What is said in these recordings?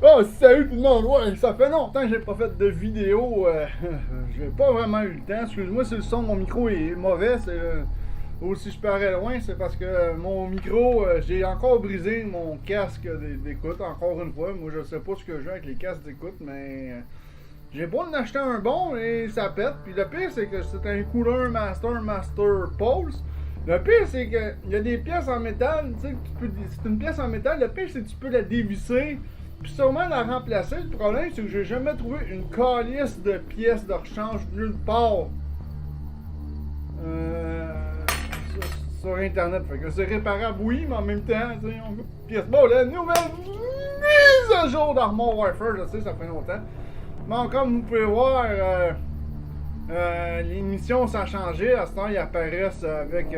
Oh, salut tout le monde! Ouais, ça fait longtemps que j'ai pas fait de vidéo. J'ai pas vraiment eu le temps. Excuse-moi si le son de mon micro est mauvais. Ou si je parais loin, c'est parce que mon micro, j'ai encore brisé mon casque d'écoute, encore une fois. Moi, je sais pas ce que j'ai avec les casques d'écoute, mais j'ai beau en acheter un bon et ça pète. Puis le pire, c'est que c'est un Cooler Master Pulse. Le pire, c'est qu'il y a des pièces en métal, tu sais, c'est une pièce en métal. Le pire, c'est que tu peux la dévisser puis sûrement la remplacer. Le problème, c'est que j'ai jamais trouvé une calice de pièces de rechange nulle part sur Internet. Fait que c'est réparable, oui, mais en même temps, tu sais, pièce. Bon, la nouvelle mise à jour d'Armor Warfare, je sais, ça fait longtemps. Bon, comme vous pouvez voir, les missions ça a changé. À ce temps, ils apparaissent avec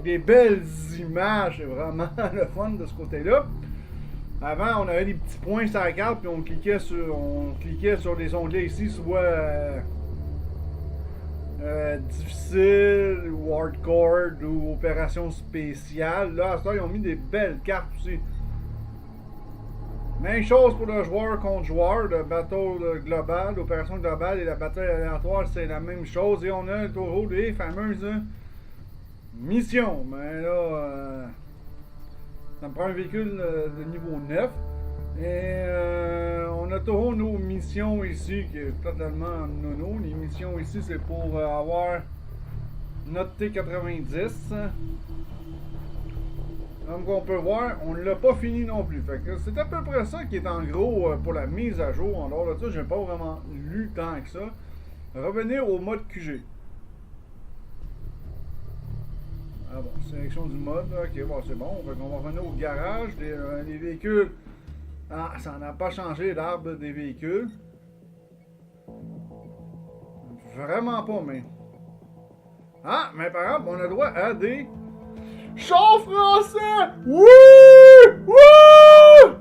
des belles images. C'est vraiment le fun de ce côté-là. Avant, on avait des petits points sur la carte, puis on cliquait sur les onglets ici, soit difficile, ou hardcore, ou opération spéciale. Là, à ce temps, ils ont mis des belles cartes aussi. Même chose pour le joueur contre joueur, le battle global, l'opération globale et la bataille aléatoire, c'est la même chose. Et on a toujours des fameuses missions. Mais là, ça me prend un véhicule de niveau 9. Et on a toujours nos missions ici, qui est totalement nono. Les missions ici, c'est pour avoir notre T90. Comme on peut voir, on ne l'a pas fini non plus. Fait que c'est à peu près ça qui est en gros pour la mise à jour. En dehors de ça, j'ai pas vraiment lu tant que ça. Revenir au mode QG. Ah bon, sélection du mode. Ok, bon, c'est bon. Fait qu'on va revenir au garage. Les véhicules. Ah, ça n'a pas changé l'arbre des véhicules. Vraiment pas, mais. Ah, mais par exemple, on a droit à des chants français! Oui! Oui!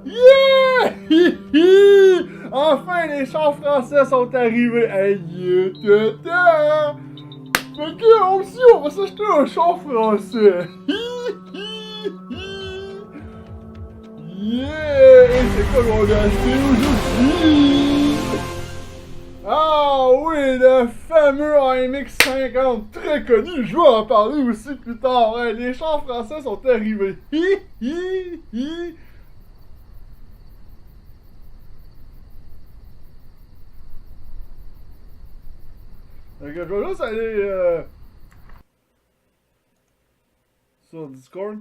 Yeah! Hi, hi! Enfin, les chants français sont arrivés! Hey, tata! Fait que, aussi, on va s'acheter un chant français! Hi, hi, hi! Yeah! Et c'est quoi qu'on a acheté aujourd'hui? Ah oui, le fameux AMX 50, très connu, je vais en parler aussi plus tard. Hein. Les chants français sont arrivés. Hi, hi, hi. Donc, je vais juste aller sur Discord.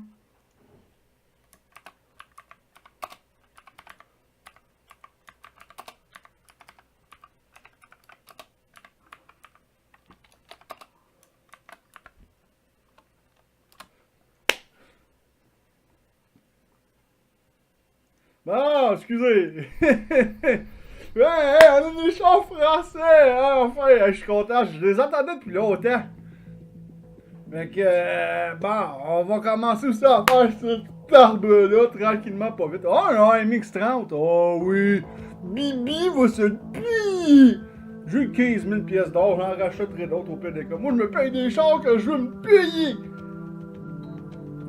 Non, excusez. Ouais, on a des chants français. Hein, enfin, je suis content. Je les attendais depuis longtemps. Fait que, bon, on va commencer aussi à faire cet arbre-là tranquillement, pas vite. Oh, un MX-30. Oh oui. Bibi va se le plier. J'ai 15 000 pièces d'or. J'en rachèterai d'autres au PDK. Moi, je me paye des chars que je veux me payer.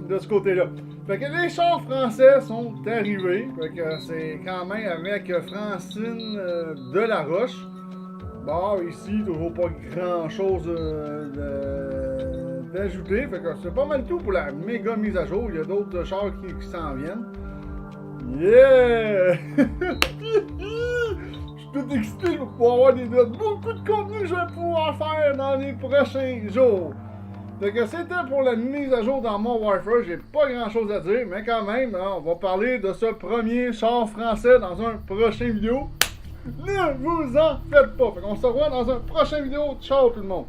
De ce côté-là. Fait que les chars français sont arrivés. Fait que c'est quand même avec Francine Delaroche. Bon, ici, toujours pas grand chose d'ajouter. Fait que c'est pas mal tout pour la méga mise à jour. Il y a d'autres chars qui s'en viennent. Yeah! Je suis tout excité pour pouvoir avoir beaucoup de contenu que je vais pouvoir faire dans les prochains jours. Donc c'était pour la mise à jour dans mon Warfare, j'ai pas grand chose à dire, mais quand même, hein, on va parler de ce premier char français dans un prochain vidéo. Ne vous en faites pas, fait qu'on se revoit dans un prochain vidéo, ciao tout le monde!